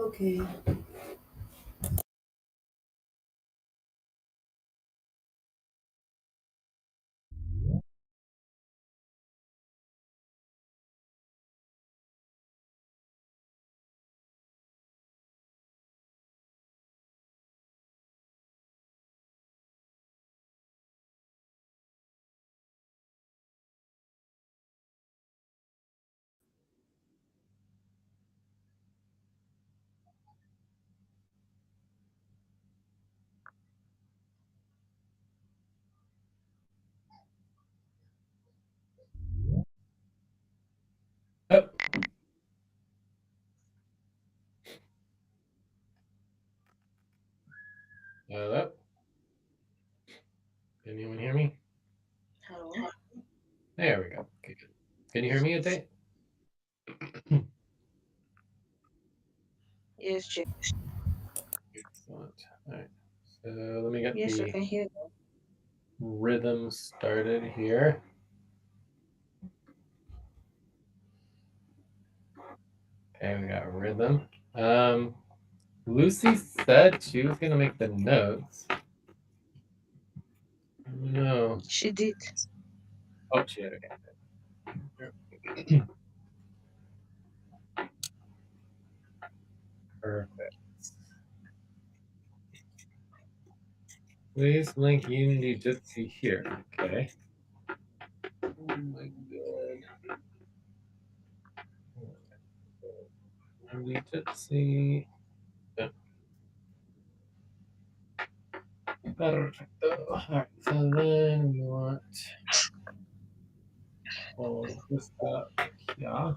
Okay. Oh. Hello? Can anyone hear me? Hello. There we go. Okay, good. Can you hear me, Ade? Yes, Jay. Excellent. All right. So let me get Yes, I the can hear you. rhythm started here. Okay, we got rhythm. Lucy said she was gonna make the notes. No. She did. Oh, she did. Okay. Perfect. Please link Unity Jitsi here. Okay. Oh my god. Unity Jitsi. Perfecto. Alright, so then we want all this up here.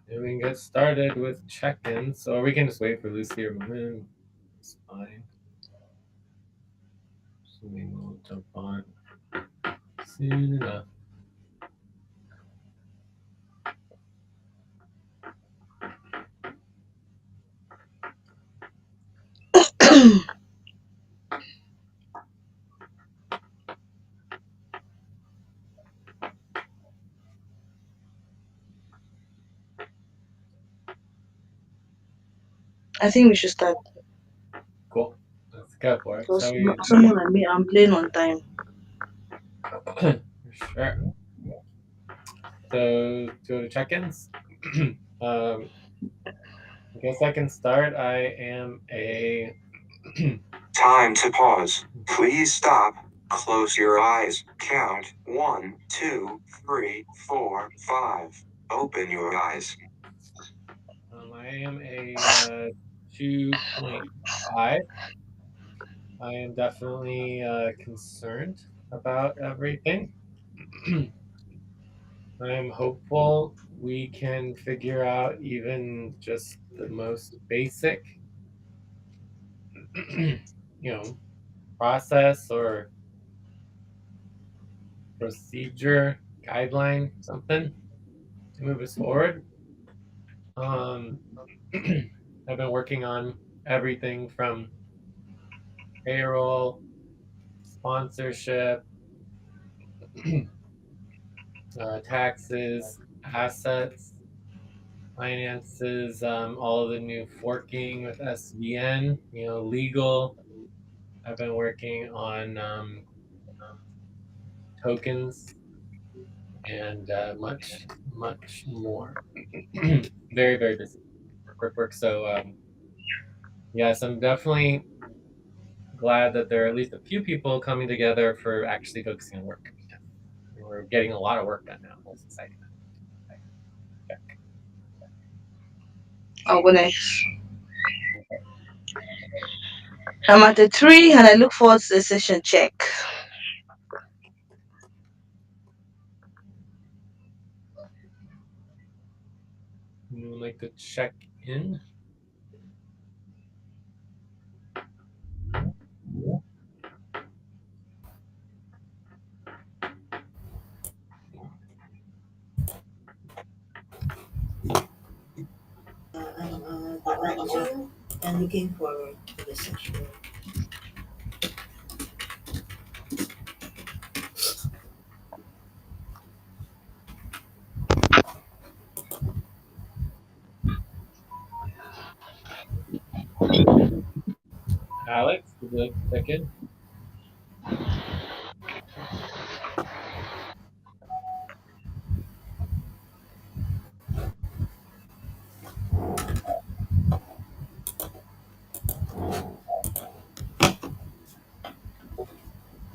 And we can get started with check-ins, or we can just wait for Lucy or Moon. It's fine. Assuming we'll jump on soon enough. I think we should start. Cool. Let's go for it. Because So we someone like me, I'm playing on time. sure. So go to check-ins. I guess I can start. I am a Time to pause. Please stop. Close your eyes. Count 1, 2, 3, 4, 5. Open your eyes. I am a 2.5. I am definitely concerned about everything. I am hopeful we can figure out even just the most basic, you know, process or procedure, guideline, something to move us forward. Um, I've been working on everything from payroll, sponsorship, taxes, assets, finances, all of the new forking with SVN, legal. I've been working on tokens and much, much more. Very, very busy. Work. So, yes, I'm definitely glad that there are at least a few people coming together for actually focusing on work. We're getting a lot of work done now. That's exciting. I'll go next. I'm at a 3 and I look forward to the session check. You would like to check in? The manager and looking forward to the session. Alex, would you like to check in?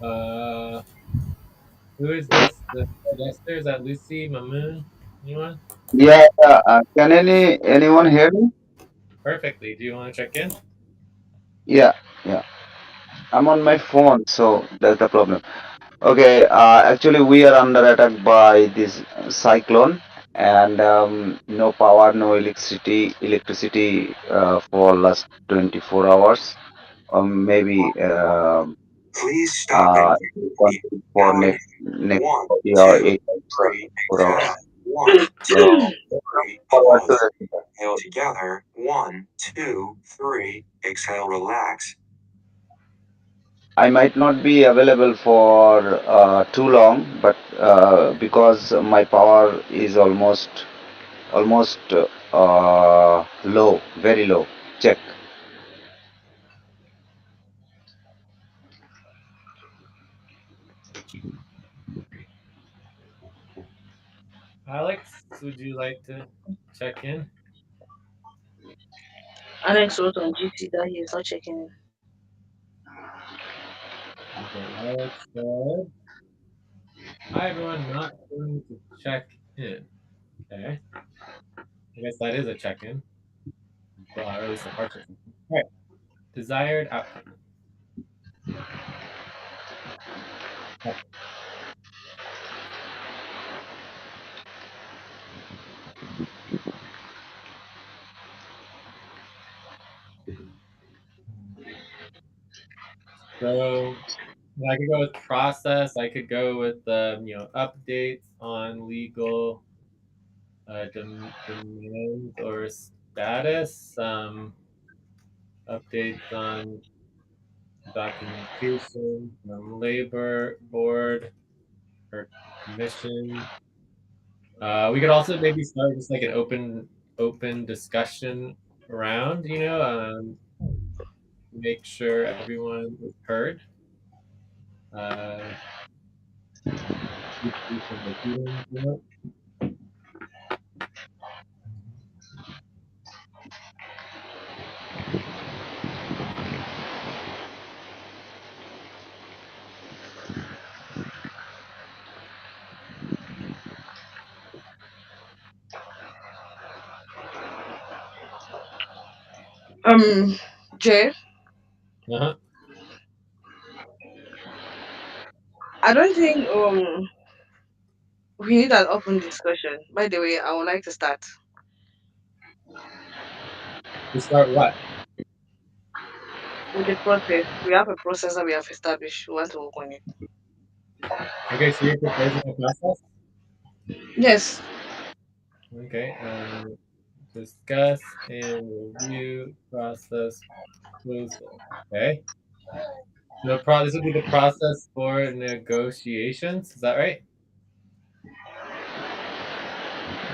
Uh, who is this? The suggester? Is that Lucy, Mamoon? Anyone? Yeah, can anyone hear me? Perfectly. Do you want to check in? Yeah, yeah. I'm on my phone, so that's the problem. Okay, actually we are under attack by this cyclone, and no power, no electricity for last 24 hours, or maybe Please stop and it will continue for count next one, 40 or two, 8 or three, 4 hours. exhale. One, two, So three, forward to pause. the Inhale together. One, two, three. Exhale, relax. I might not be available for too long, but because my power is almost low, very low. Check. Alex, would you like to check in? Alex wrote on GT that he is not checking in. Okay, Alex said, hi everyone, not going to check in. Okay, I guess that is a check in, or at least a partial check in. All right, desired outcome. So I could go with process. I could go with updates on legal demands or status. Updates on documentation from labor board or commission. We could also maybe start just like an open discussion around. Make sure everyone is heard. Uh, Um, Jay, uh-huh. I don't think we need an open discussion. By the way, I would like to start To start what? with the process. We have a process that we have established. We want to work on it. Okay, so you're proposing a process. Yes. Okay. Discuss and review process process. Okay. This would be the process for negotiations. Is that right?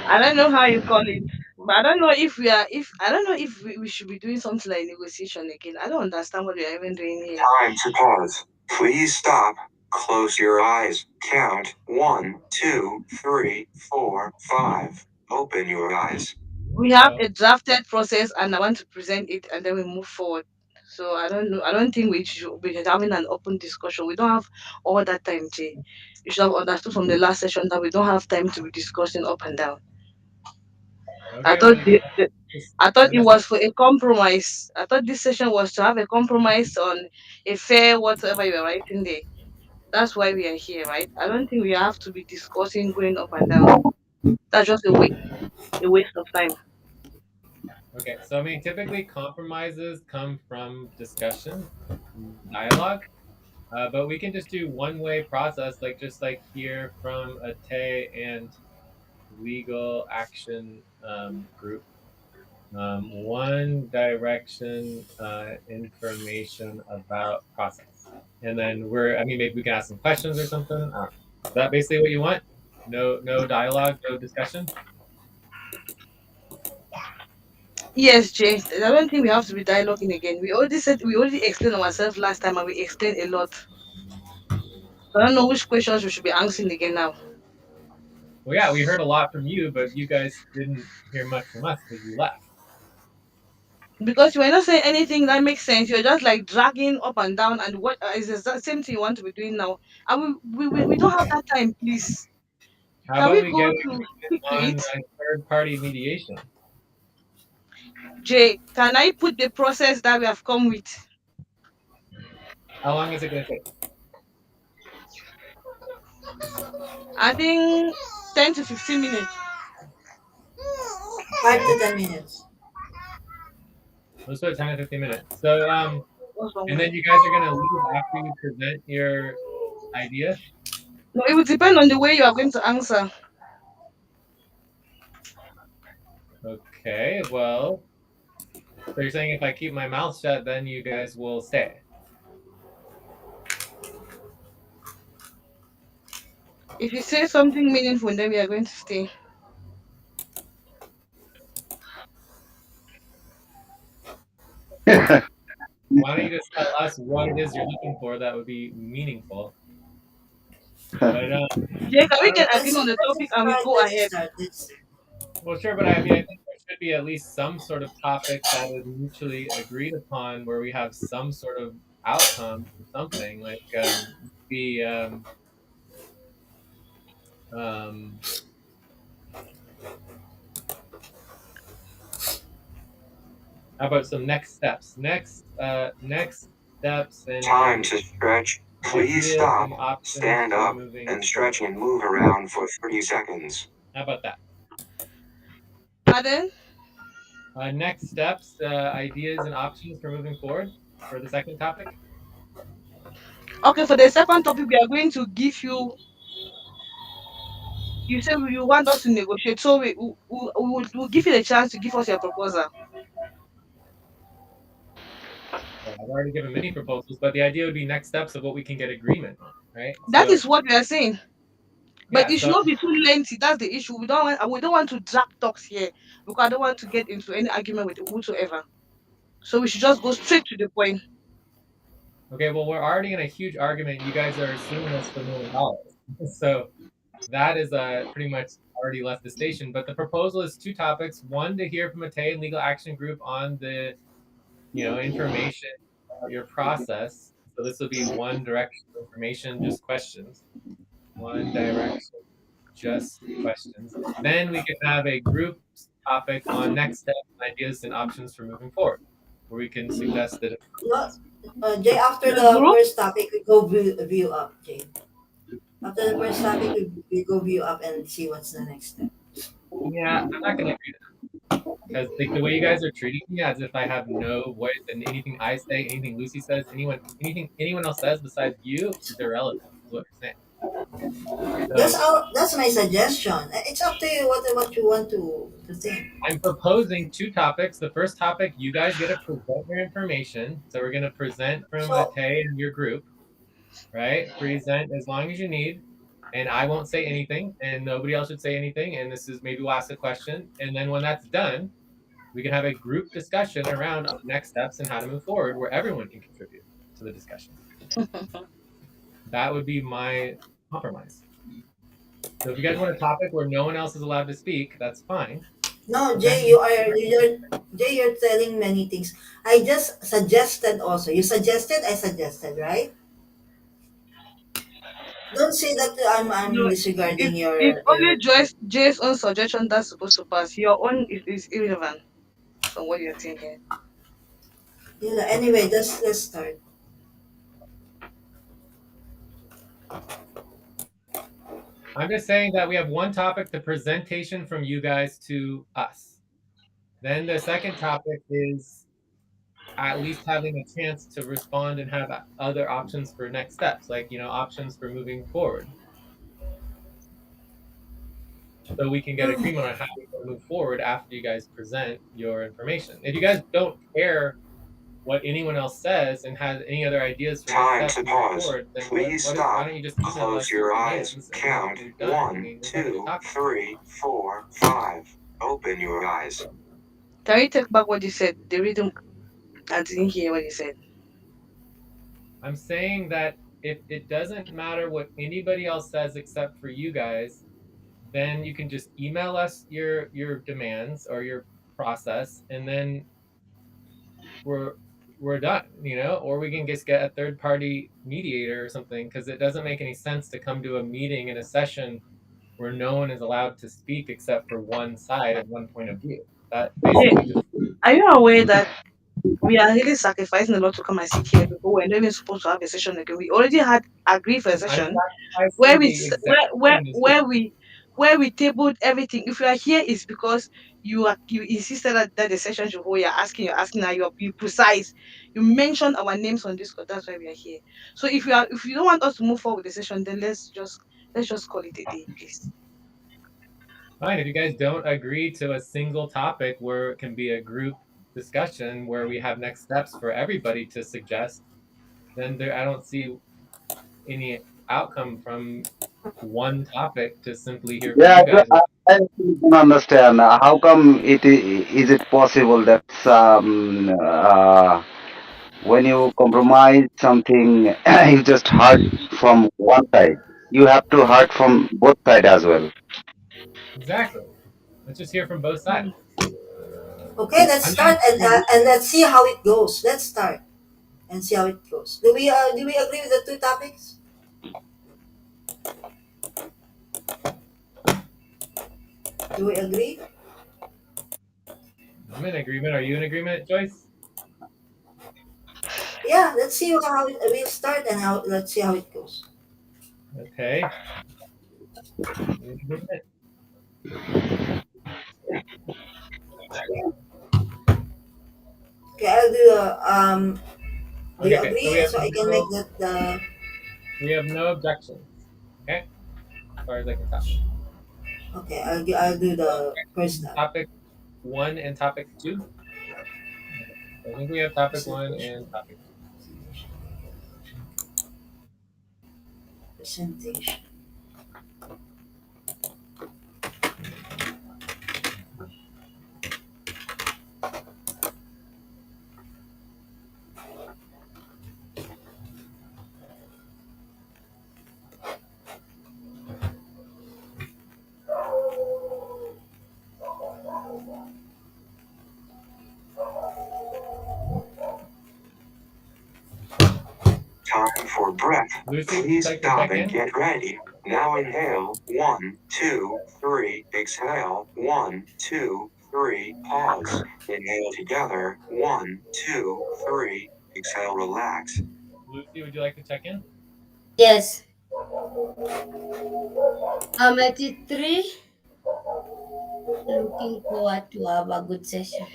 I don't know how you call it, but I don't know if we are. If I don't know if we should be doing something like negotiation again. I don't understand what we are even doing here. Time to pause. Please stop. Close your eyes. Count one, two, three, four, five. Open your eyes. We have Oh, a drafted process, and I want to present it, and then we move forward. So I don't know. I don't think we should be having an open discussion. We don't have all that time, Jay. You should have understood from the last session that we don't have time to be discussing up and down. I okay. thought Well, you can just I thought send it us. was for a compromise. I thought this session was to have a compromise on a fair whatever you are writing there. That's why we are here, right? I don't think we have to be discussing going up and down. That's just a waste of time. Okay. So I mean, typically compromises come from discussion, dialogue. But we can just do one-way process, like just like here from a Tay and legal action group. One direction information about process. And then I mean, maybe we can ask some questions or something. Is that basically what you want? No dialogue, no discussion? Yes, Jay. I don't think we have to be dialoguing again. We already explained ourselves last time and we explained a lot. I don't know which questions we should be answering again now. Well, yeah, we heard a lot from you, but you guys didn't hear much from us because you left. Because you were not saying anything that makes sense. You're just like dragging up and down, and what is the same thing you want to be doing now? And we don't have that time, please. How Can about we we go get to stick to on it? a third party mediation? Jay, can I put the process that we have come with? How long is it going to take? I think 10 to 15 minutes. 5 to 10 minutes. Let's put 10 to 15 minutes. So, What's wrong and with then it? you guys are going to leave after you present your idea? No, it will depend on the way you are going to answer. Okay, well, so you're saying if I keep my mouth shut, then you guys will stay. If you say something meaningful, then we are going to stay. Why don't you just tell us what it is you're looking for that would be meaningful? But Jay, can I we don't know. get agreement on the Let's topic just and we start. go Let's just ahead? start. Let's see. Well, sure, but I mean, I think there should be at least some sort of topic that is mutually agreed upon, where we have some sort of outcome or something. Like, be um, how about some next steps? Next steps and Time to stretch. Please ideas stop, and options stand for up, moving and stretch forward. and move around for 30 seconds. How about that? Pardon? Next steps, ideas and options for moving forward for the second topic. Okay, for the second topic, we are going to give you. You said you want us to negotiate, so we'll give you the chance to give us your proposal. Well, I've already given many proposals, but the idea would be next steps of what we can get agreement on, right? That So is what we are saying. But yeah, it should so not be too lengthy. That's the issue. We don't want to drag talks here because I don't want to get into any argument with whosoever. So we should just go straight to the point. okay, well, we're already in a huge argument. You guys are suing us for $1 million, so that is pretty much already left the station. But the proposal is two topics: one, to hear from a Tay and Legal Action Group on the information about your process. So this will be one direction information, just questions. One direction, just questions. Then we can have a group topic on next steps, ideas, and options for moving forward, where we can suggest that. No, Jay, after The the group. first topic, we go view up, Jay. After the first topic, we go view up and see what's the next step. Yeah, I'm not gonna do that because like the way you guys are treating me as if I have no voice and anything I say, anything Lucy says, anything anyone else says besides you is irrelevant. Is what you're saying. So That's my suggestion. It's up to you what you want to think. I'm proposing two topics. The first topic, you guys get to present your information. So we're gonna present from So Tay and your group, right? Present as long as you need, and I won't say anything, and nobody else should say anything. And this is maybe we'll ask a question, and then when that's done, we can have a group discussion around next steps and how to move forward, where everyone can contribute to the discussion. That would be my compromise. So if you guys want a topic where no one else is allowed to speak, that's fine. no, But then You're telling many things. I just suggested also. You suggested, I suggested, right? Don't say that I'm No, disregarding it's your only Jay's own suggestion that's supposed to pass. Your own is irrelevant from what you're saying here. yeah, anyway, let's start. I'm just saying that we have one topic, the presentation from you guys to us. Then the second topic is at least having a chance to respond and have other options for next steps, like options for moving forward. So we can get agreement on how we can move forward after you guys present your information. If you guys don't care what anyone else says and has any other ideas for next Time steps to moving pause. forward, then Please why stop. don't you just email Close us your your eyes. demands and then Count we're done. I 1, mean, there's nothing to 2, talk about. 3, 4, 5. Open your eyes. Can you take back what you said? The rhythm, I didn't hear what you said. I'm saying that if it doesn't matter what anybody else says except for you guys, then you can just email us your demands or your process, and then we're we're done, or we can just get a third party mediator or something, because it doesn't make any sense to come to a meeting in a session where no one is allowed to speak except for one side and one point of view. That Hey, basically just are you aware that we are really sacrificing a lot to come and sit here because we're not even supposed to have a session again? We already had agreed for a I'm session where sacrificing we the s- exact where same as you. where we where we tabled everything. If you are here, it's because you insisted that the session should hold. You're asking now. You precise. You mentioned our names on Discord. That's why we are here. So if you don't want us to move forward with the session, then let's just call it a day, please. Fine, if you guys don't agree to a single topic where it can be a group discussion where we have next steps for everybody to suggest, then I don't see any outcome from one topic to simply hear from Yeah, you guys. I don't understand. How come is it possible that when you compromise something, you just heard from one side? You have to heard from both side as well. Exactly. Let's just hear from both sides. Mm. Okay, let's I'm start not. and let's see how it goes. Let's start and see how it goes. Do we agree with the two topics? Do we agree? I'm in agreement. Are you in agreement, Joyce? Yeah, let's see how it, we'll start and how let's see how it goes. Okay. You in agreement? Okay, I'll do do you Okay. So agree? So I can make that we have no objections. Okay. As far as I can tell. okay, I'll do the first time. Topic one and topic two. I think we have topic one Presentation. and topic two. Presentation. Time for breath. Lucy, would you Please like to stop check and in? get ready. Now inhale. 1, 2, 3. Exhale. 1, 2, 3. Pause. Inhale together. 1, 2, 3. Exhale, relax. Lucy, would you like to check in? Yes. 83. Looking forward to have a good session.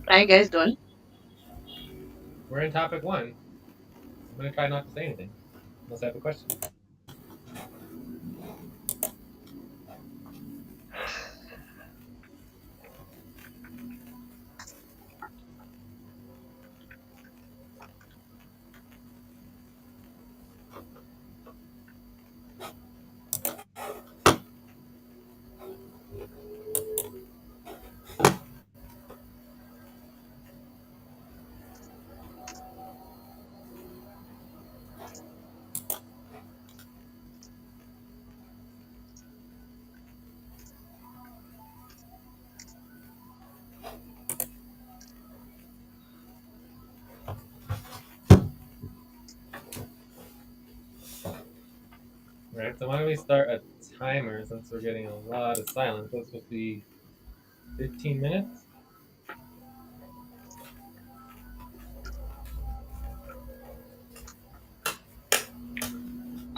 Are you guys done? We're in topic one. I'm going to try not to say anything unless I have a question. All right, so why don't we start a timer since we're getting a lot of silence? So it's supposed to be 15 minutes.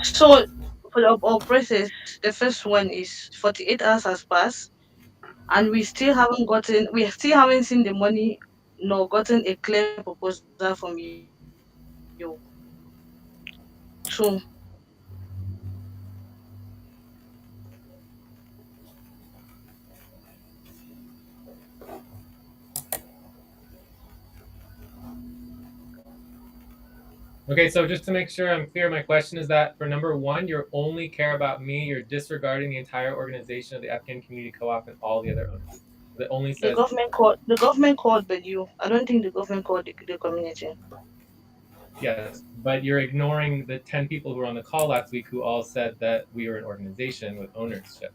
So for the process, the first one is 48 hours has passed. and we still haven't seen the money nor gotten a clear proposal from you. True. Okay, so just to make sure I'm clear, my question is that for number one, you only care about me, you're disregarding the entire organization of the Afghan Community Co-op and all the other owners. It only says me. The government called but you. I don't think the government called the community. Yes, but you're ignoring the 10 people who were on the call last week who all said that we were an organization with ownership.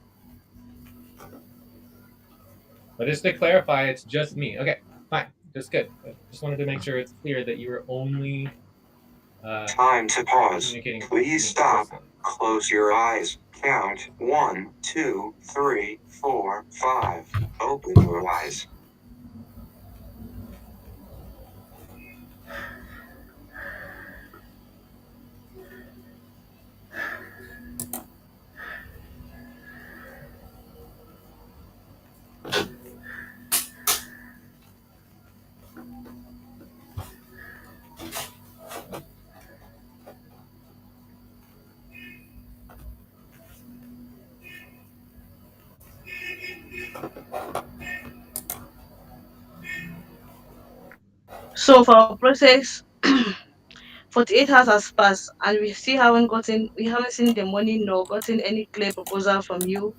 But just to clarify, it's just me. Okay, fine, just good. I just wanted to make sure it's clear that you were only Time to pause. communicating with Please me stop. personally. Close your eyes. Count 1, 2, 3, 4, 5. Open your eyes. So for our process, 48 hours has passed and we haven't seen the money nor gotten any clear proposal from you.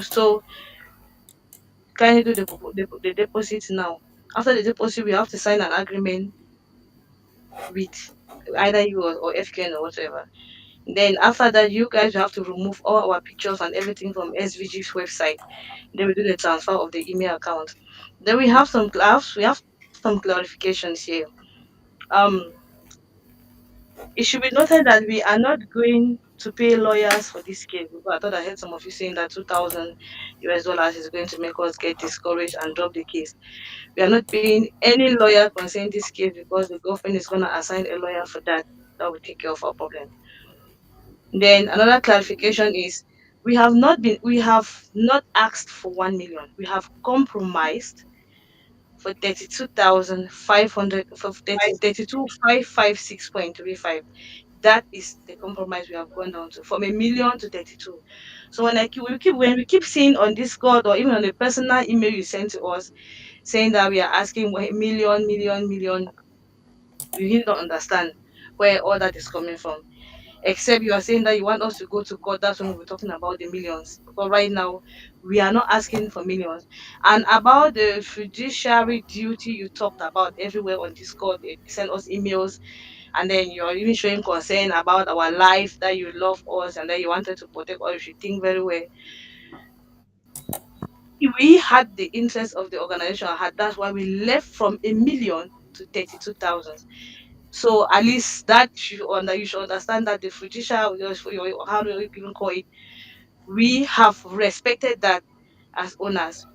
So can you do the deposit now? After the deposit, we have to sign an agreement with either you or FQN or whatever. Then after that, you guys will have to remove all our pictures and everything from SVG's website. Then we do the transfer of the email account. Then we have some clarifications here. Um, it should be noted that we are not going to pay lawyers for this case. Because I thought I heard some of you saying that 2,000 US dollars is going to make us get discouraged and drop the case. We are not paying any lawyer concerning this case because the government is going to assign a lawyer for that. That will take care of our problem. Then another clarification is we have not asked for 1 million. We have compromised for 32,500 for 32,556.35. That is the compromise we have gone down to from a million to 32. So when we keep seeing on Discord or even on the personal email you send to us saying that we are asking million, million, million, we really don't understand where all that is coming from. Except you are saying that you want us to go to court. That's when we're talking about the millions. But right now, we are not asking for millions. And about the fiduciary duty you talked about everywhere on Discord, they send us emails, and then you're even showing concern about our life, that you love us, and that you wanted to protect us. You should think very well. We had the interest of the organization at heart. That's why we left from a million to 32,000. So at least you should understand that the fiduciary, how do you even call it, we have respected that as owners.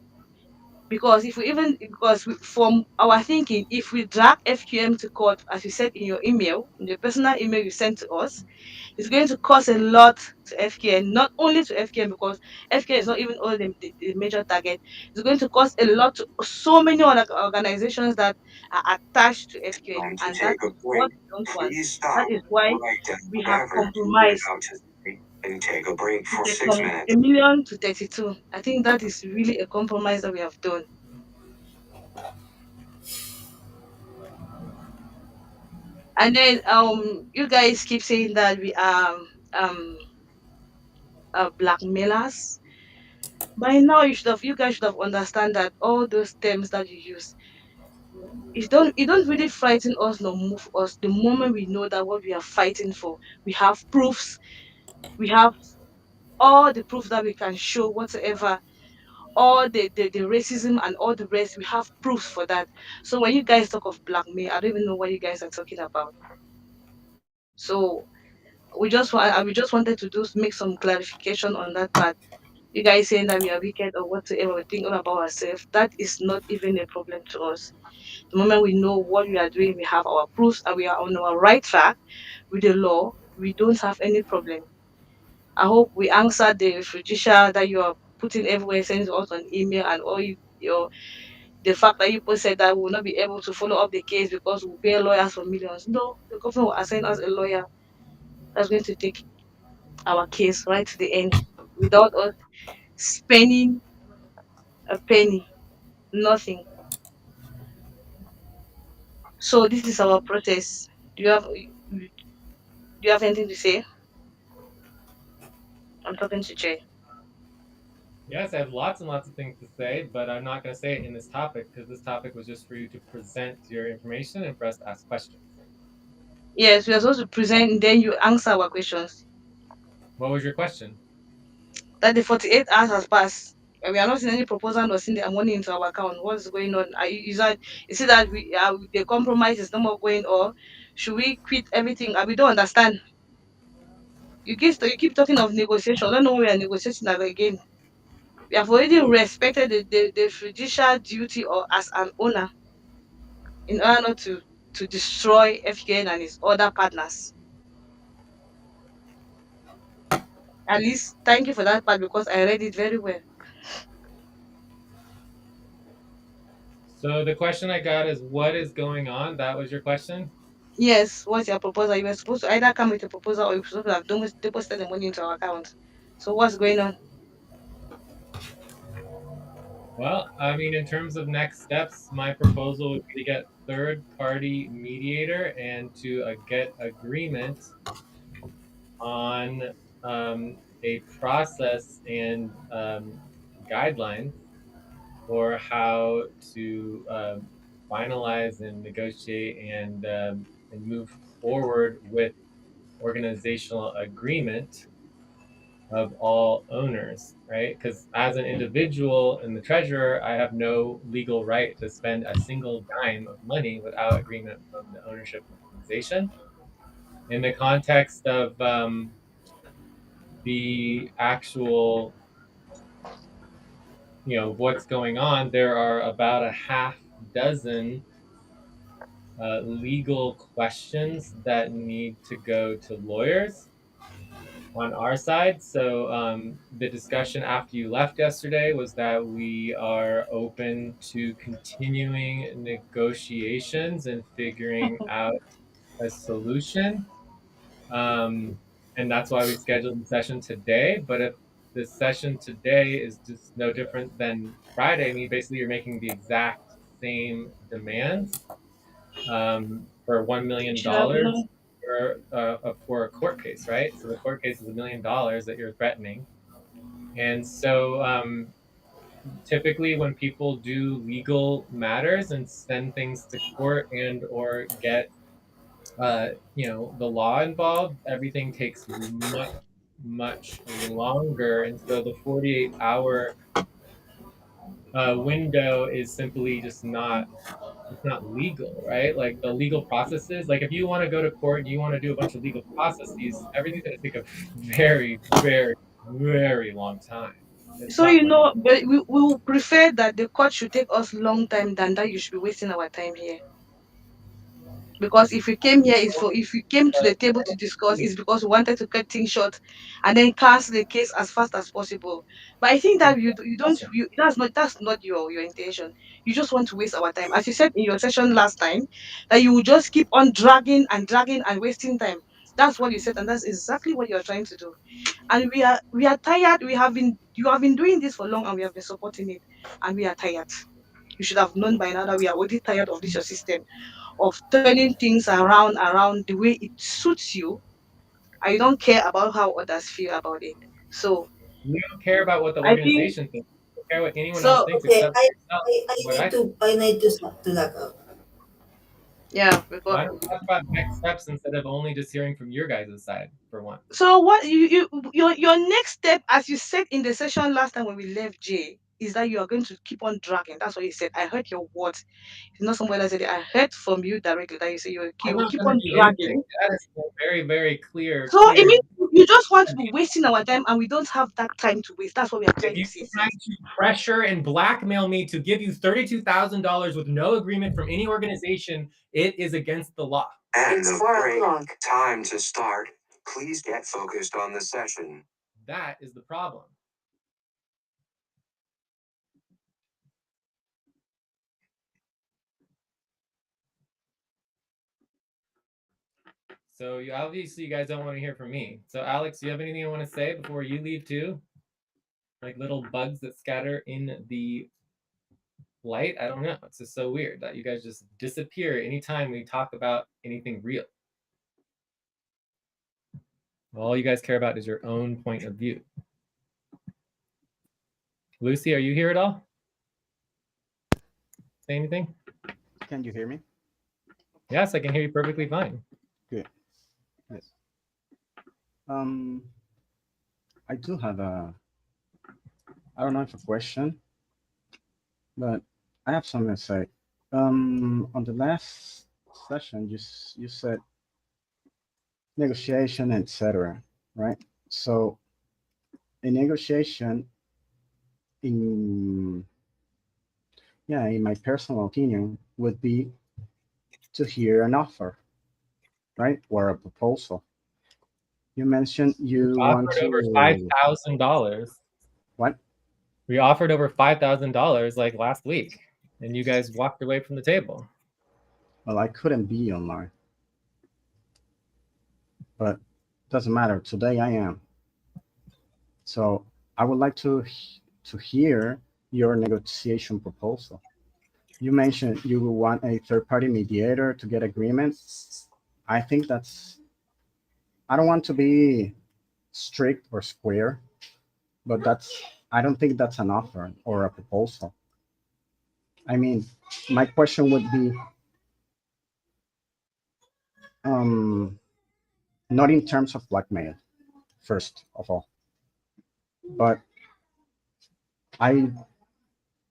From our thinking, if we drag FQM to court, as you said in your email, in the personal email you sent to us, it's going to cost a lot to FKN, not only to FKN, because FKN is not even only the major target. It's going to cost a lot to so many other organizations that are attached to FKN, Time to and that take a is break. what we don't want. Please That stop. is why Write down we have whatever you were compromised about to say and take a break for from 6 a minutes. million to 32. I think that is really a compromise that we have done. And then you guys keep saying that we are um blackmailers. By now you guys should have understand that all those terms that you use, it don't really frighten us nor move us the moment we know that what we are fighting for, we have proofs, we have all the proof that we can show whatsoever, all the racism and all the rest, we have proofs for that. So when you guys talk of blackmail, I don't even know what you guys are talking about. So we just wanted to do make some clarification on that part. You guys saying that we are wicked or whatsoever, we think all about ourselves. That is not even a problem to us. The moment we know what we are doing, we have our proofs, and we are on our right track with the law, we don't have any problem. I hope we answer the judicial that you are putting everywhere, sending to us on email, and all your the fact that you said that we will not be able to follow up the case because we pay lawyers for millions. No, the government will assign us a lawyer that's going to take our case right to the end without us spending a penny, nothing. So this is our process. Do you have anything to say? I'm talking to Jay. Yes, I have lots and lots of things to say, but I'm not going to say it in this topic because this topic was just for you to present your information and for us to ask questions. Yes, we are supposed to present, and then you answer our questions. What was your question? That the 48 hours has passed. And we are not seeing any proposal nor seeing the money into our account. What's going on? Is it that the compromise is no more going, or should we quit everything? We don't understand. You keep talking of negotiation. I don't know what we are negotiating again. We have already respected the judicial duty or as an owner in order not to destroy FKN and his other partners. At least thank you for that part because I read it very well. So the question I got is, what is going on? That was your question? Yes, what's your proposal? You were supposed to either come with a proposal or you're supposed to have deposited the money into our account. So what's going on? Well, I mean, in terms of next steps, my proposal would be to get third-party mediator and to get agreement on a process and guidelines for how to finalize and negotiate and move forward with organizational agreement of all owners, right? Because as an individual and the treasurer, I have no legal right to spend a single dime of money without agreement from the ownership organization. In the context of the actual, what's going on, there are about a half dozen legal questions that need to go to lawyers on our side. So the discussion after you left yesterday was that we are open to continuing negotiations and figuring out a solution. Um, and that's why we scheduled the session today. But if the session today is just no different than Friday, I mean, basically you're making the exact same demands for $1 million Should have known. for a court case, right? So the court case is $1 million that you're threatening, and so typically when people do legal matters and send things to court and or get the law involved, everything takes much longer, and so the 48-hour window is simply just not it's not legal, right? Like the legal processes, like if you want to go to court and you want to do a bunch of legal processes, everything's going to take a very, very, very long time. It's So not like but we will prefer that the court should take us long time than that you should be wasting our time here. Because if we came to the table to discuss, it's because we wanted to cut things short and then cancel the case as fast as possible. But I think that you don't that's not your intention. You just want to waste our time. As you said in your session last time, that you will just keep on dragging and wasting time. That's what you said, and that's exactly what you're trying to do. And we are tired. You have been doing this for long and we have been supporting it, and we are tired. You should have known by now that we are already tired of this your system of turning things around the way it suits you, and you don't care about how others feel about it. So you don't care about what the I think organization thinks. You don't care what anyone else so. thinks Okay, except for yourself. What I I need to stop to log out. Yeah, because Why don't we talk about next steps instead of only just hearing from your guys' side for once? so what your next step, as you said in the session last time when we left Jay, is that you are going to keep on dragging. That's what you said. I heard your words. It's not somebody that said it. I heard from you directly that you say I'm you will not keep going to on do anything. dragging. That is a very, very clear, So it clear. means you just want to be wasting our time, and we don't have that time to waste. That's what we are If trying to you're say. trying to pressure and blackmail me to give you $32,000 with no agreement from any organization, it is against the law. End of break. Time to start. Please get focused on the session. That is the problem. So obviously you guys don't want to hear from me. So Alex, do you have anything you want to say before you leave too? Like little bugs that scatter in the light? I don't know. It's just so weird that you guys just disappear anytime we talk about anything real. All you guys care about is your own point of view. Lucy, are you here at all? Say anything? Can you hear me? Yes, I can hear you perfectly fine. Good. Yes. I do have I don't know if a question, but I have something to say. On the last session, you said negotiation, etc. Right? So a negotiation, in in my personal opinion, would be to hear an offer, right, or a proposal. You mentioned you want Offered over to $5,000. what? We offered over $5,000 like last week, and you guys walked away from the table. Well, I couldn't be online, but doesn't matter. Today I am. So I would like to hear your negotiation proposal. You mentioned you want a third-party mediator to get agreement. I think I don't want to be strict or square, but I don't think that's an offer or a proposal. I mean, my question would be, not in terms of blackmail, first of all, but I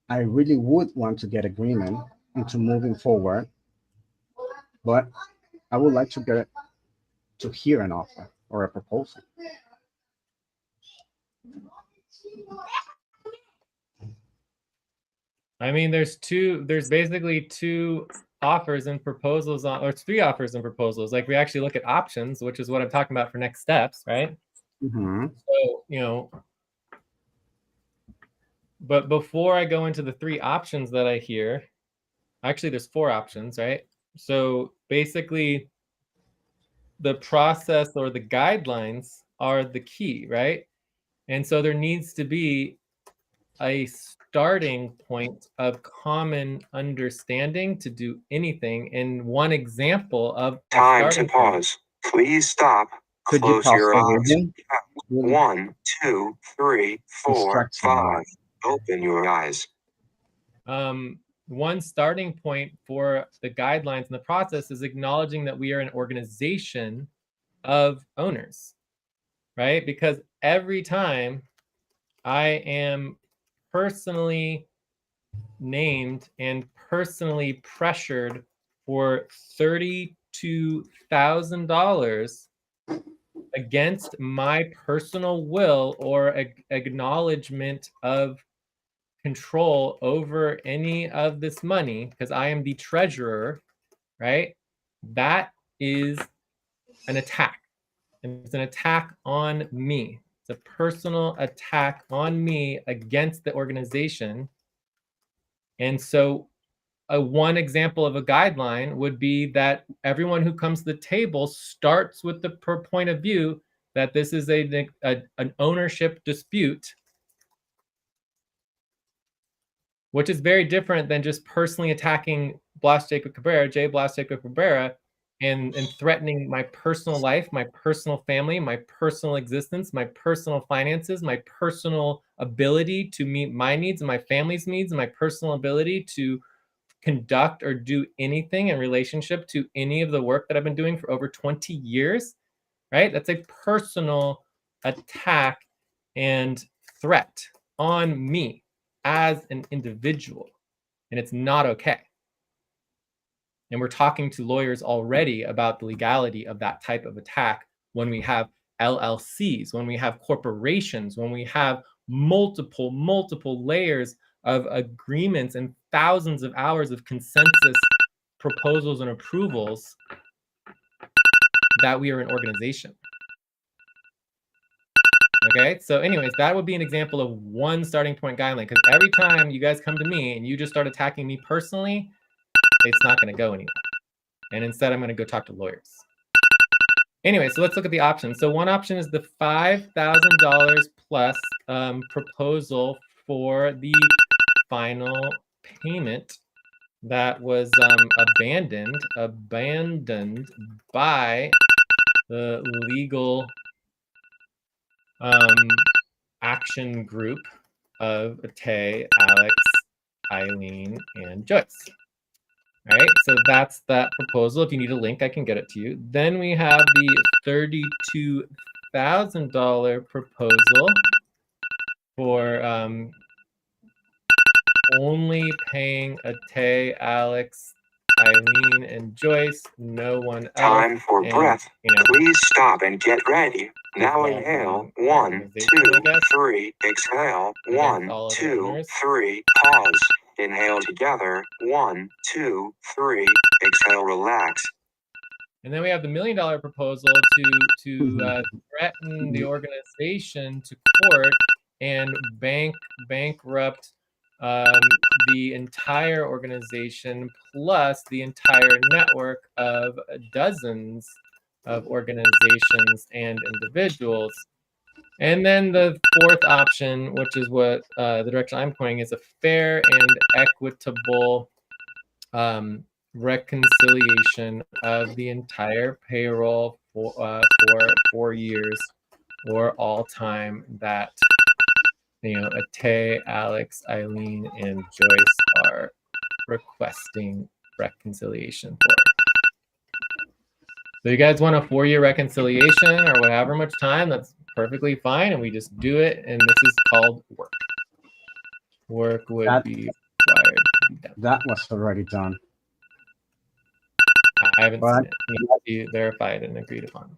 I really would want to get agreement into moving forward, but I would like to hear an offer or a proposal. I mean, there's basically two offers and proposals or it's three offers and proposals. Like we actually look at options, which is what I'm talking about for next steps, right? Mm-hmm. So, but before I go into the three options that I hear, actually there's four options, right? So basically the process or the guidelines are the key, right? And so there needs to be a starting point of common understanding to do anything. And one example of Time to pause. Please stop. Could you Close pause your the eyes. reading? Really 1, 2, 3, 4, distracts me a 5. lot. Open your eyes. One starting point for the guidelines and the process is acknowledging that we are an organization of owners, right? Because every time I am personally named and personally pressured for $32,000 against my personal will or acknowledgement of control over any of this money, because I am the treasurer, right? That is an attack. And it's an attack on me. It's a personal attack on me against the organization. And so one example of a guideline would be that everyone who comes to the table starts with the point of view that this is an ownership dispute, which is very different than just personally attacking Blas Jacob Cabrera, J. Blas Jacob Cabrera, and threatening my personal life, my personal family, my personal existence, my personal finances, my personal ability to meet my needs and my family's needs, and my personal ability to conduct or do anything in relationship to any of the work that I've been doing for over 20 years, right? That's a personal attack and threat on me as an individual, and it's not okay. And we're talking to lawyers already about the legality of that type of attack when we have LLCs, when we have corporations, when we have multiple layers of agreements and thousands of hours of consensus proposals and approvals that we are an organization. Okay, so anyways, that would be an example of one starting point guideline, because every time you guys come to me and you just start attacking me personally, it's not going to go anywhere. And instead, I'm going to go talk to lawyers. Anyway, so let's look at the options. So one option is the $5,000 plus proposal for the final payment that was abandoned by the legal action group of Tay, Alex, Eileen, and Joyce. All right, so that's that proposal. If you need a link, I can get it to you. Then we have the $32,000 proposal for only paying Tay, Alex, Eileen, and Joyce, no one else. Time for and, breath. You know, Please stop and get ready. Now well, inhale. the 1, organization, 2, I guess, 3. Exhale. against 1, all other 2, owners. 3. Pause. Inhale together. 1, 2, 3. Exhale. Relax. And then we have the $1 million proposal to threaten the organization to court and bankrupt the entire organization plus the entire network of dozens of organizations and individuals. And then the fourth option, which is what the direction I'm pointing, is a fair and equitable reconciliation of the entire payroll for 4 years or all time that Tay, Alex, Eileen, and Joyce are requesting reconciliation for. So you guys want a 4-year reconciliation or whatever much time, that's perfectly fine, and we just do it, and this is called work. Work would be required to be done. That was already done. I haven't But seen it. It needs to be verified and agreed upon.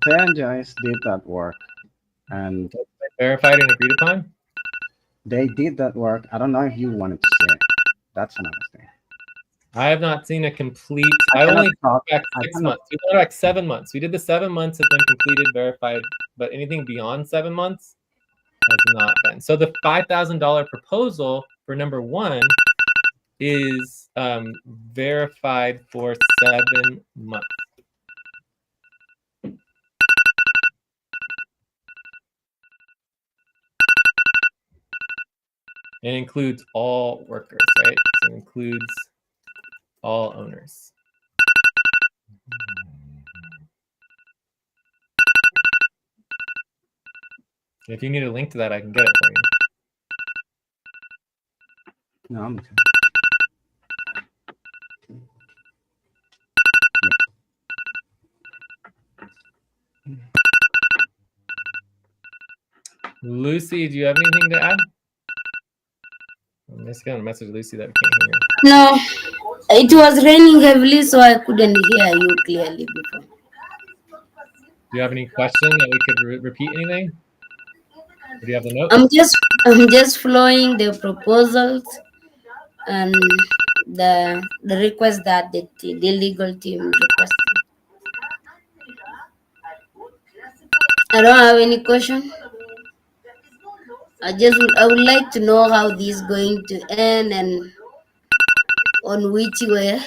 Ate and Joyce did that work, and Verified and agreed upon? they did that work. I don't know if you wanted to see it. That's another thing. I have not seen a complete. I I cannot only talk. back I 6 cannot- months. We went back 7 months. We did the 7 months has been completed, verified, but anything beyond 7 months has not been. So the $5,000 proposal for number 1 is verified for 7 months. It includes all workers, right? So it includes all owners. If you need a link to that, I can get it for you. No, I'm okay. Lucy, do you have anything to add? I'm just gonna message Lucy that we can't hear you. No, it was raining heavily, so I couldn't hear you clearly before. Do you have any question that we could repeat anything? Or do you have the note? I'm just following the proposals and the request that the legal team requested. I don't have any question. I would like to know how this is going to end and on which way.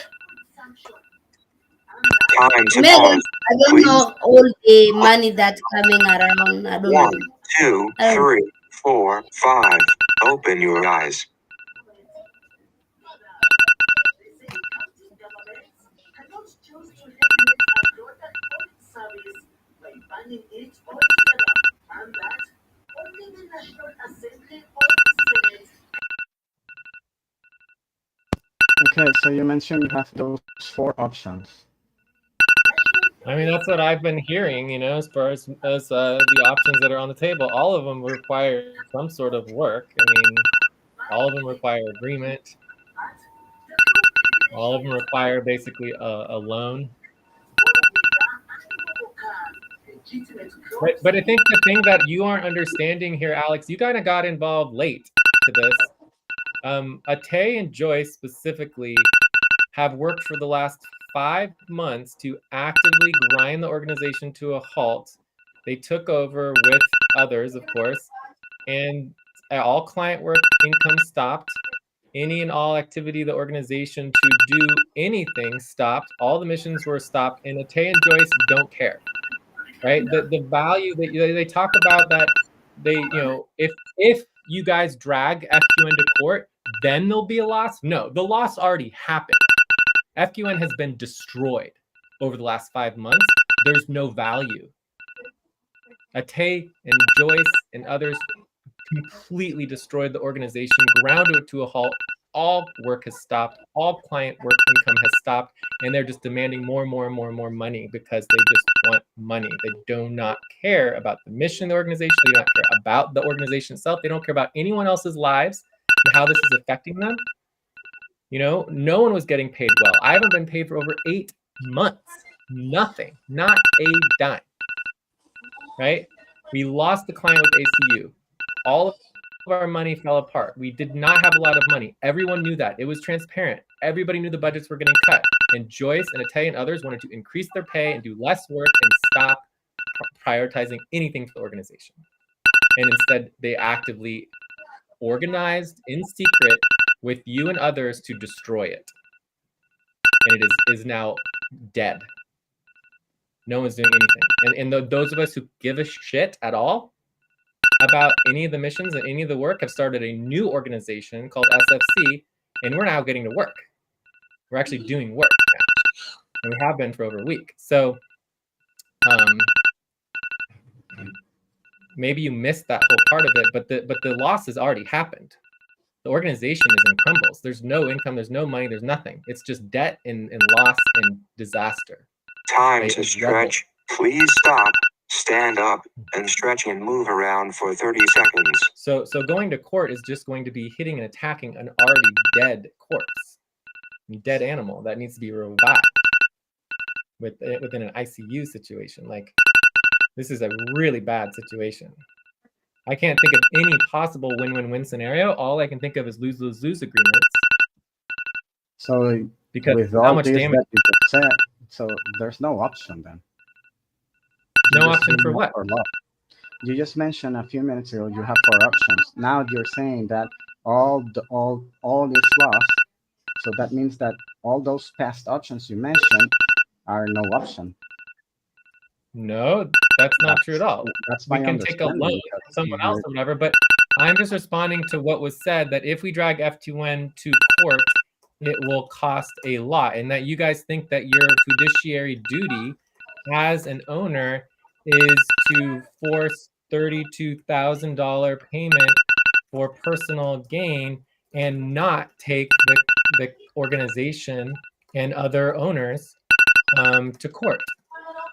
Time to Maybe pause. I don't Please. know all the money that's coming around. I don't 1, know. 2, 3, 4, 5. Open your eyes. Okay, so you mentioned you have those 4 options. I mean, that's what I've been hearing, as far as the options that are on the table. All of them require some sort of work. I mean, all of them require agreement. All of them require basically a loan. But I think the thing that you aren't understanding here, Alex, you kind of got involved late to this. Ate and Joyce specifically have worked for the last 5 months to actively grind the organization to a halt They took over with others, of course, and all client work income stopped. Any and all activity of the organization to do anything stopped. All the missions were stopped, and Atay and Joyce don't care, right? The value that they talk about, that they, if you guys drag FQN to court, then there'll be a loss. No, the loss already happened. FQN has been destroyed over the last 5 months. There's no value. Atay and Joyce and others completely destroyed the organization, ground it to a halt. All work has stopped. All client work income has stopped, and they're just demanding more and more and more and more money because they just want money. They do not care about the mission of the organization. They do not care about the organization itself. They don't care about anyone else's lives and how this is affecting them. No one was getting paid well. I haven't been paid for over 8 months. Nothing. Not a dime. Right? We lost the client with ACU. All of our money fell apart. We did not have a lot of money. Everyone knew that. It was transparent. Everybody knew the budgets were getting cut. And Joyce and Atay and others wanted to increase their pay and do less work and stop prioritizing anything for the organization. And instead, they actively organized in secret with you and others to destroy it. And it is now dead. No one's doing anything. And those of us who give a shit at all about any of the missions and any of the work have started a new organization called SFC, and we're now getting to work. We're actually doing work now, and we have been for over a week. So maybe you missed that whole part of it, but the loss has already happened. The organization is in crumbles. There's no income, there's no money, there's nothing. It's just debt and loss and disaster. Time to stretch. Please stop, stand up, and stretch and move around for 30 seconds. So going to court is just going to be hitting and attacking an already dead corpse, dead animal that needs to be revived within an ICU situation. Like, this is a really bad situation. I can't think of any possible win-win-win scenario. All I can think of is lose-lose-lose agreements. So because with how all much this damage? that you just said, so there's no option then. You No just option do for more what? or less. You just mentioned a few minutes ago you have 4 options. Now you're saying that all is lost. So that means that all those past options you mentioned are no option. No, that's not true at all. That's We my can take a loan understanding. from someone else or whatever, but I'm just responding to what was said, that if we drag F2N to court, it will cost a lot, and that you guys think that your fiduciary duty as an owner is to force $32,000 payment for personal gain and not take the organization and other owners to court.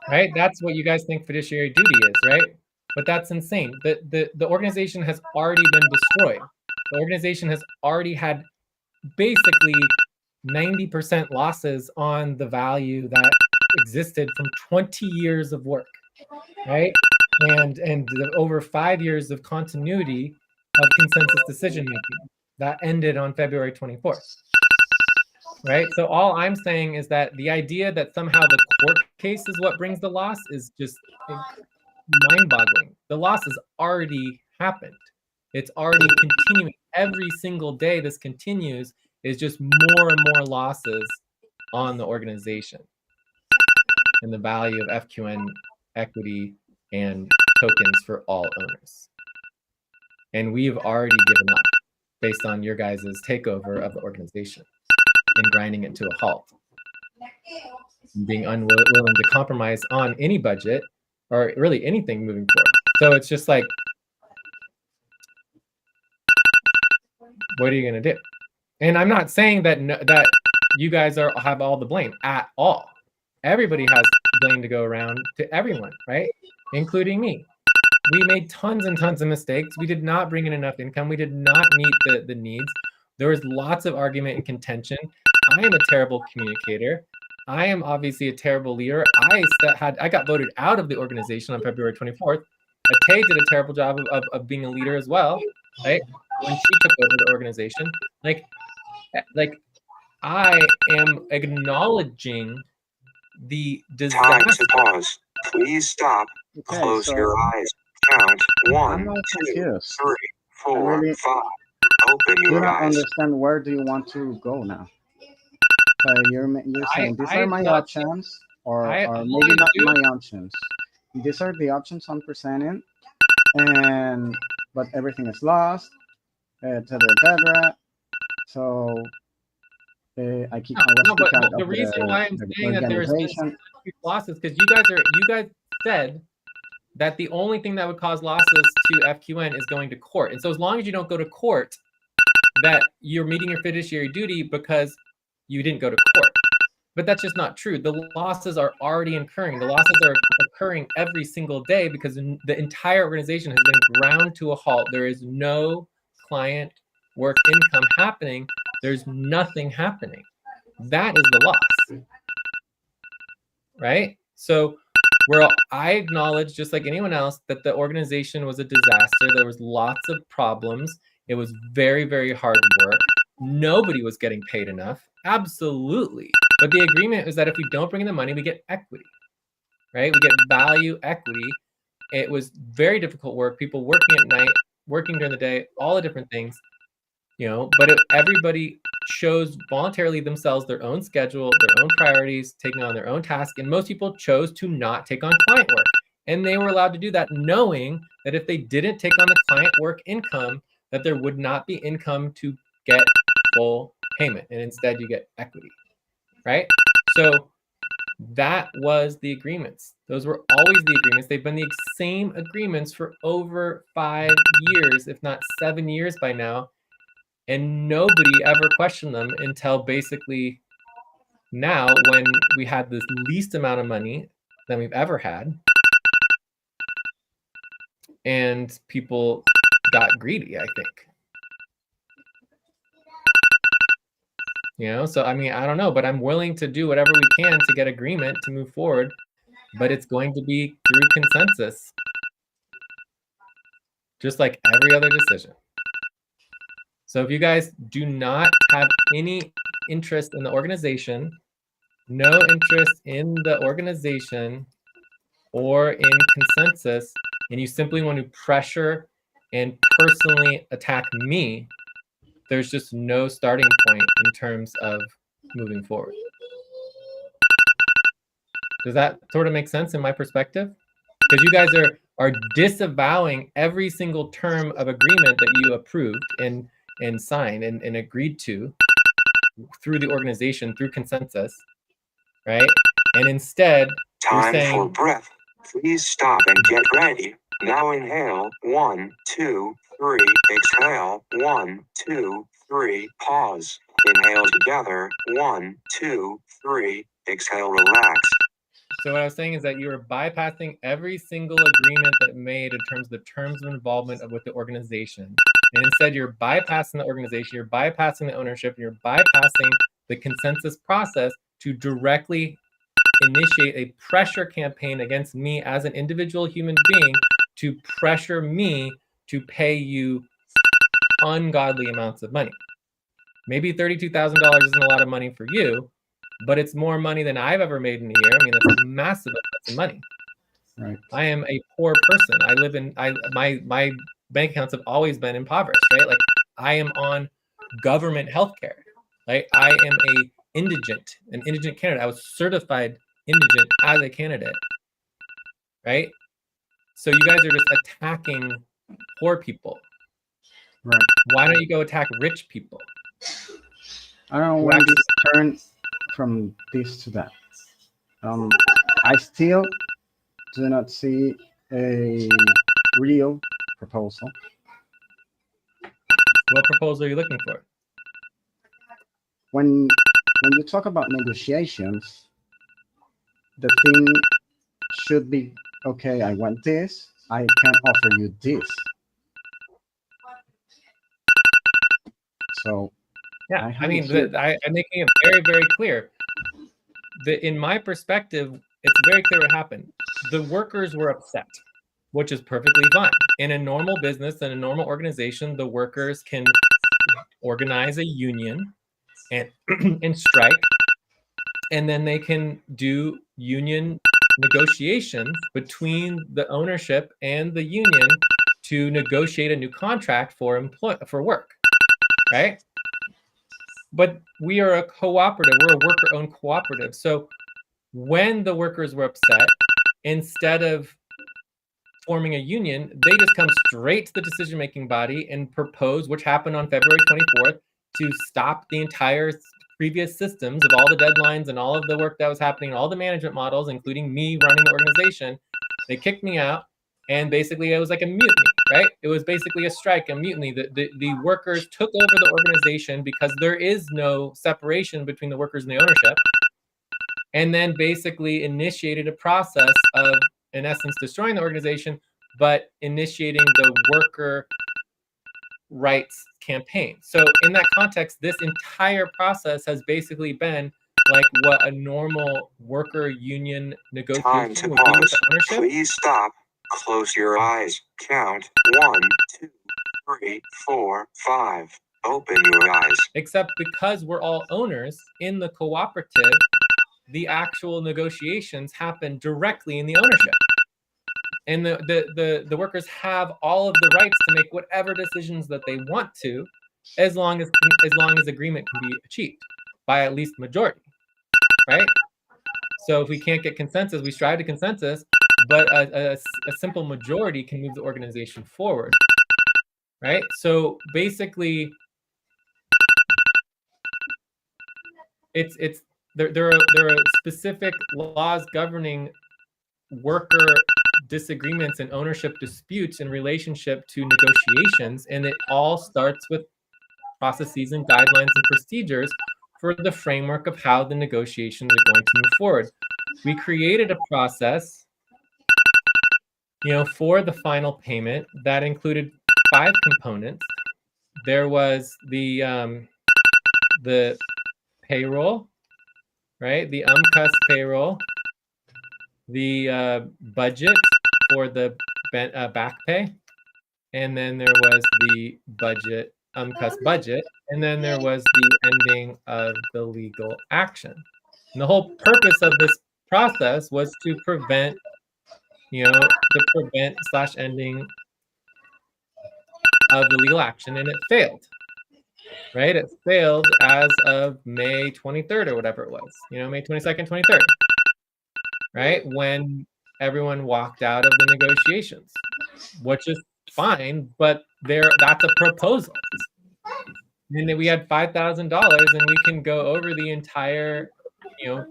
Right? That's what you guys think fiduciary duty is, right? But that's insane. The organization has already been destroyed. The organization has already had basically 90% losses on the value that existed from 20 years of work, right? And over 5 years of continuity of consensus decision making that ended on February 24th. Right? So all I'm saying is that the idea that somehow the court case is what brings the loss is just mind-boggling. The loss has already happened. It's already continuing. Every single day this continues is just more and more losses on the organization and the value of FQN equity and tokens for all owners. And we've already given up based on your guys' takeover of the organization and grinding it to a halt, being unwilling to compromise on any budget or really anything moving forward. So it's just like, what are you going to do? And I'm not saying that that you guys have all the blame at all. Everybody has blame to go around to everyone, right? Including me. We made tons and tons of mistakes. We did not bring in enough income. We did not meet the needs. There was lots of argument and contention. I am a terrible communicator. I am obviously a terrible leader. I got voted out of the organization on February 24th. Atay did a terrible job of being a leader as well, right? When she took over the organization. Like I am acknowledging the disaster. Time to pause. Please stop, Okay, Close so your eyes. Count I'm 1, now 2, confused. 3, I 4, really 5. Open do your not eyes. understand where do you want to go now. You're saying these I are am my not. options, or All maybe I'm not doing. my options. These are the options I'm presenting, and but everything is lost, etc., etc. So I was No, but kicked out the of reason why I'm the saying that there has been organization. specific losses because you guys said that the only thing that would cause losses to FQN is going to court, and so as long as you don't go to court, that you're meeting your fiduciary duty because you didn't go to court. But that's just not true. The losses are already incurring. The losses are occurring every single day because the entire organization has been ground to a halt. There is no client work income happening. There's nothing happening. That is the loss, right? So I acknowledge, just like anyone else, that the organization was a disaster. There was lots of problems. It was very, very hard work. Nobody was getting paid enough. Absolutely. But the agreement is that if we don't bring in the money, we get equity, right? We get value equity. It was very difficult work. People working at night, working during the day, all the different things, but everybody chose voluntarily themselves their own schedule, their own priorities, taking on their own task, and most people chose to not take on client work. And they were allowed to do that knowing that if they didn't take on the client work income, that there would not be income to get full payment, and instead you get equity, right? So that was the agreements. Those were always the agreements. They've been the same agreements for over 5 years, if not 7 years by now. And nobody ever questioned them until basically now, when we had the least amount of money than we've ever had, and people got greedy, I think. So I mean, I don't know, but I'm willing to do whatever we can to get agreement to move forward, but it's going to be through consensus, just like every other decision. So if you guys do not have any interest in the organization, no interest in the organization or in consensus, and you simply want to pressure and personally attack me, there's just no starting point in terms of moving forward. Does that sort of make sense in my perspective? Because you guys are disavowing every single term of agreement that you approved and signed and agreed to through the organization, through consensus, right? And instead, you're Time saying, for breath. Please stop and get ready. Now inhale. 1, 2, 3. Exhale. 1, 2, 3. Pause. Inhale together. 1, 2, 3. Exhale. Relax. so what I was saying is that you are bypassing every single agreement that made in terms of the terms of involvement with the organization. And instead, you're bypassing the organization, you're bypassing the ownership, you're bypassing the consensus process to directly initiate a pressure campaign against me as an individual human being to pressure me to pay you ungodly amounts of money. Maybe $32,000 isn't a lot of money for you, but it's more money than I've ever made in a year. I mean, that's massive amounts of money. Right. I am a poor person. I live in my bank accounts have always been impoverished, right? Like I am on government healthcare. Like I am an indigent candidate. I was certified indigent as a candidate, right? So you guys are just attacking poor people. Right. Why don't you go attack rich people? I don't know when this turned from this to that. I still do not see a real proposal. What proposal are you looking for? When you talk about negotiations, the thing should be, okay, I want this, I can offer you this. So Yeah, I mean, I'm making it very, very clear that in my perspective, it's very clear what happened. The workers were upset, which is perfectly fine. In a normal business, in a normal organization, the workers can organize a union and and strike, and then they can do union negotiations between the ownership and the union to negotiate a new contract for work, right? But we are a cooperative, we're a worker-owned cooperative. So when the workers were upset, instead of forming a union, they just come straight to the decision-making body and propose, which happened on February 24th, to stop the entire previous systems of all the deadlines and all of the work that was happening, all the management models, including me running the organization. They kicked me out, and basically it was like a mutiny, right? It was basically a strike, a mutiny. The workers took over the organization because there is no separation between the workers and the ownership, and then basically initiated a process of, in essence, destroying the organization, but initiating the worker rights campaign. So in that context, this entire process has basically been like what a normal worker union Time negotiation to would be with pause. the ownership. Please stop. Close your eyes. Count 1, 2, 3, 4, 5. Open your eyes. Except because we're all owners in the cooperative, the actual negotiations happen directly in the ownership. And the workers have all of the rights to make whatever decisions that they want to, as long as agreement can be achieved by at least majority, right? So if we can't get consensus, we strive to consensus, but a simple majority can move the organization forward, right? So basically, there are specific laws governing worker disagreements and ownership disputes in relationship to negotiations, and it all starts with processes and guidelines and procedures for the framework of how the negotiations are going to move forward. We created a process, for the final payment that included 5 components. There was the payroll, right? The UMCUS payroll, the budget for the back pay, and then there was the budget, UMCUS budget, and then there was the ending of the legal action. And the whole purpose of this process was to prevent, ending of the legal action, and it failed, right? It failed as of May 23rd or whatever it was, May 22nd, 23rd, right? When everyone walked out of the negotiations, which is fine, but that's a proposal. And then we had $5,000, and we can go over the entire,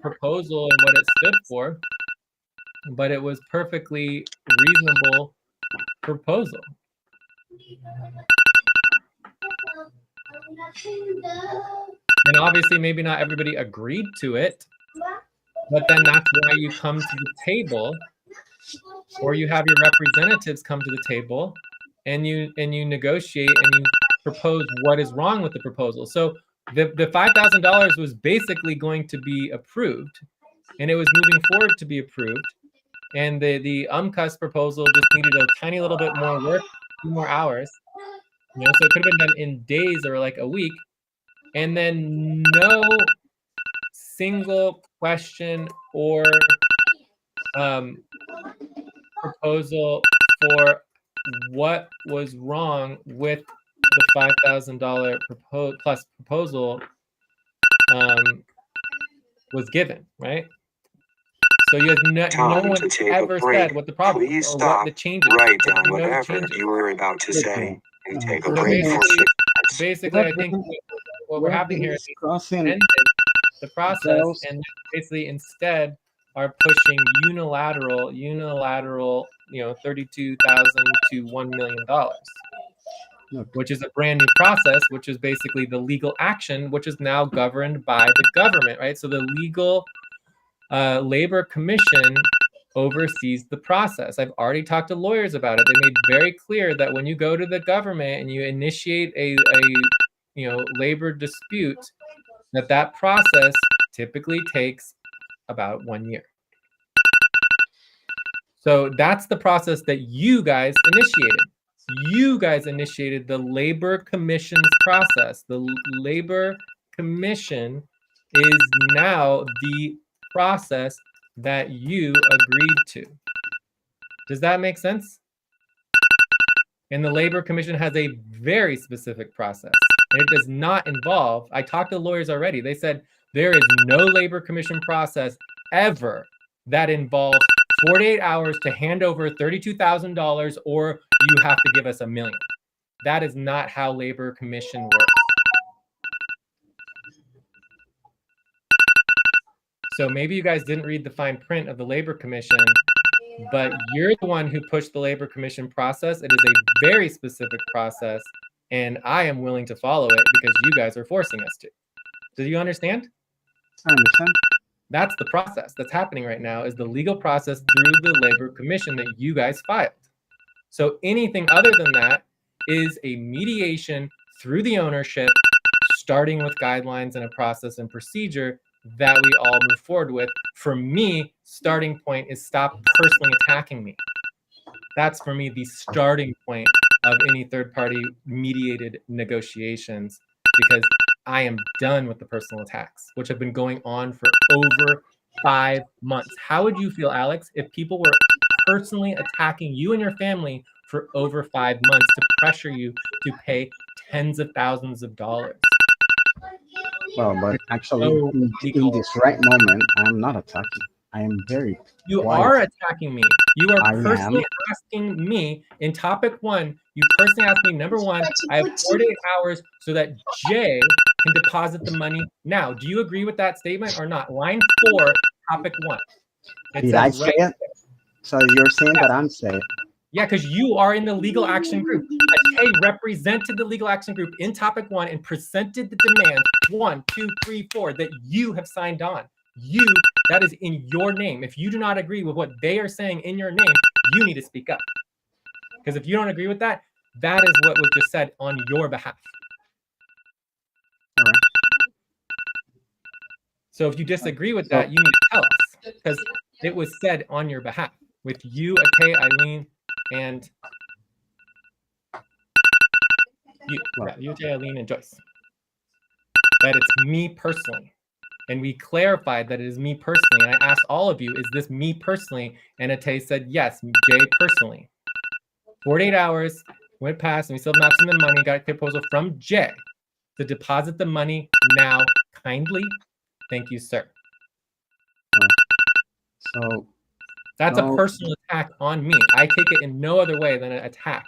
proposal and what it stood for, but it was perfectly reasonable proposal. And obviously, maybe not everybody agreed to it, but then that's why you come to the table, or you have your representatives come to the table, and you negotiate and you propose what is wrong with the proposal. So the $5,000 was basically going to be approved, and it was moving forward to be approved. And the UMCUS proposal just needed a tiny little bit more work, a few more hours. So it could have been done in days or like a week. And then no single question or proposal for what was wrong with the $5,000 plus proposal was given, right? So you have no one ever said what the problem Please or stop. what the changes. Write down No whatever changes. you were about to say and take a So break for 6 minutes. basically, I think what we're having here is discussing ended the process, those- and basically instead are pushing unilateral, 32,000 to $1 million, which is a brand new process, which is basically the legal action, which is now governed by the government, right? So the legal labor commission oversees the process. I've already talked to lawyers about it. They made very clear that when you go to the government and you initiate a labor dispute, that process typically takes about 1 year. So that's the process that you guys initiated. You guys initiated the Labor Commission's process. The Labor Commission is now the process that you agreed to. Does that make sense? And the Labor Commission has a very specific process. And it does not involve, I talked to lawyers already, they said there is no Labor Commission process ever that involves 48 hours to hand over $32,000 or you have to give us $1 million. That is not how Labor Commission works. So maybe you guys didn't read the fine print of the Labor Commission, but you're the one who pushed the Labor Commission process. It is a very specific process, and I am willing to follow it because you guys are forcing us to. Do you understand? I understand. That's the process that's happening right now, is the legal process through the Labor Commission that you guys filed. So anything other than that is a mediation through the ownership, starting with guidelines and a process and procedure that we all move forward with. For me, starting point is stop personally attacking me. That's for me the starting point of any third-party mediated negotiations, because I am done with the personal attacks, which have been going on for over 5 months. How would you feel, Alex, if people were personally attacking you and your family for over 5 months to pressure you to pay tens of thousands of dollars? Well, but It's actually, so in legal. this right moment, I am not attacking. I am very You quiet. are attacking me. You are I am. personally asking me in topic 1. You personally asked me, number 1, I have 48 hours so that Jay can deposit the money now. Do you agree with that statement or not? Line 4, topic 1. It Did I says say right. it? So you're saying that I'm saying? Yeah, because you are in the legal action group. Tay represented the legal action group in topic 1 and presented the demands 1, 2, 3, 4 that you have signed on. You, that is in your name. If you do not agree with what they are saying in your name, you need to speak up. Because if you don't agree with that, that is what was just said on your behalf. All right. So if you disagree with that, you need to tell us, because it was said on your behalf with you, Tay, Eileen, and you, Tay, Eileen, and Joyce. That it's me personally. And we clarified that it is me personally. And I asked all of you, is this me personally? And Ate said, yes, Jay personally. 48 hours went past and we still have not seen the money. Got a proposal from Jay to deposit the money now kindly. Thank you, sir. So that's no. a personal attack on me. I take it in no other way than an attack.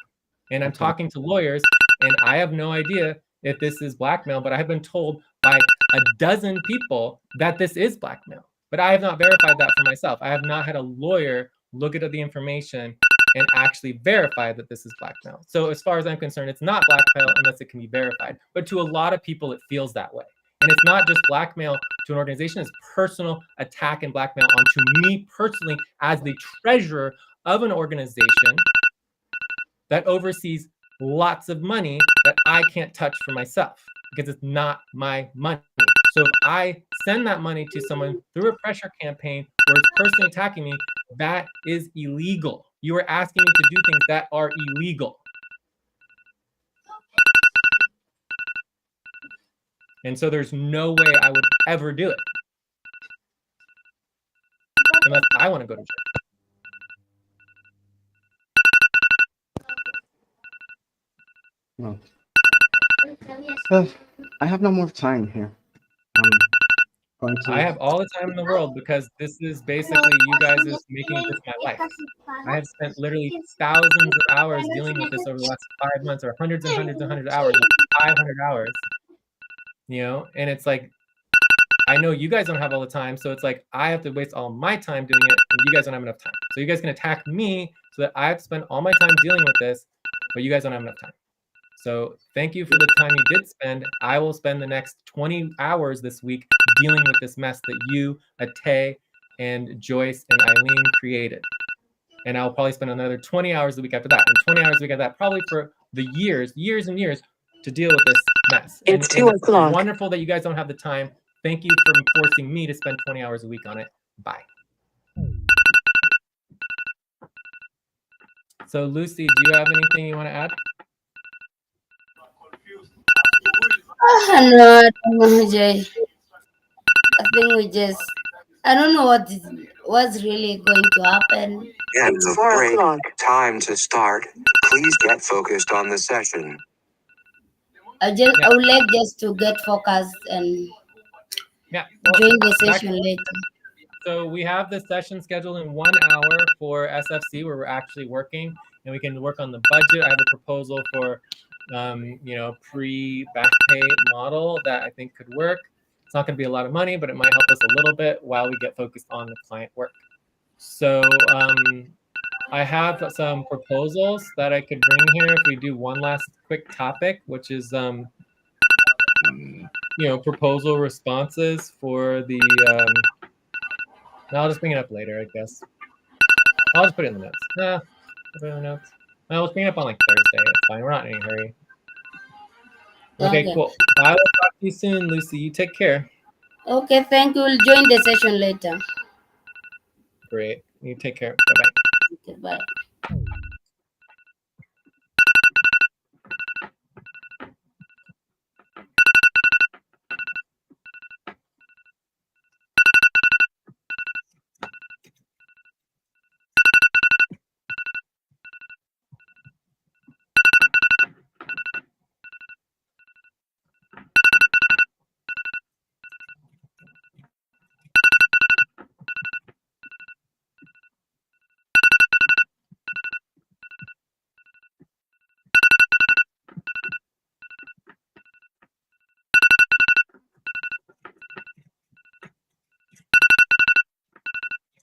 And I'm talking to lawyers, and I have no idea if this is blackmail, but I have been told by a dozen people that this is blackmail. But I have not verified that for myself. I have not had a lawyer look at the information and actually verify that this is blackmail. So as far as I'm concerned, it's not blackmail unless it can be verified. But to a lot of people, it feels that way. And it's not just blackmail to an organization, it's personal attack and blackmail onto me personally as the treasurer of an organization that oversees lots of money that I can't touch for myself because it's not my money. So if I send that money to someone through a pressure campaign where it's personally attacking me, that is illegal. You are asking me to do things that are illegal. And so there's no way I would ever do it unless I want to go to jail. No. Well, I have no more time here. I'm going to. I have all the time in the world because this is basically you guys is making this my life. I have spent literally thousands of hours dealing with this over the last 5 months, or hundreds and hundreds and hundreds of hours, like 500 hours, you know? And it's like, I know you guys don't have all the time, so it's like I have to waste all my time doing it, and you guys don't have enough time. So you guys can attack me so that I have to spend all my time dealing with this, but you guys don't have enough time. So thank you for the time you did spend. I will spend the next 20 hours this week dealing with this mess that you, Ate, and Joyce and Eileen created. And I'll probably spend another 20 hours the week after that, and 20 hours the week after that, probably for the years and years to deal with this mess. It's And 2 it's o'clock. wonderful that you guys don't have the time. Thank you for forcing me to spend 20 hours a week on it. Bye. So Lucy, do you have anything you want to add? No, I don't know, Jay. I think we just, I don't know what's really going to happen. End It's of 4 break. o'clock. Time to start. Please get focused on the session. I would like just to get focused and Yeah. Well, join the back. session later. So we have this session scheduled in 1 hour for SFC, where we're actually working, and we can work on the budget. I have a proposal for, pre-back pay model that I think could work. It's not going to be a lot of money, but it might help us a little bit while we get focused on the client work. So I have some proposals that I could bring here if we do one last quick topic, which is proposal responses for the. I'll just bring it up later, I guess. I'll just put it in the notes. Put it in the notes. Let's bring it up on like Thursday. It's fine. We're not in any hurry. Okay, cool. I will talk to you soon, Lucy. You take care. Okay, thank you. We'll join the session later. Great. You take care. Bye-bye. Okay, bye.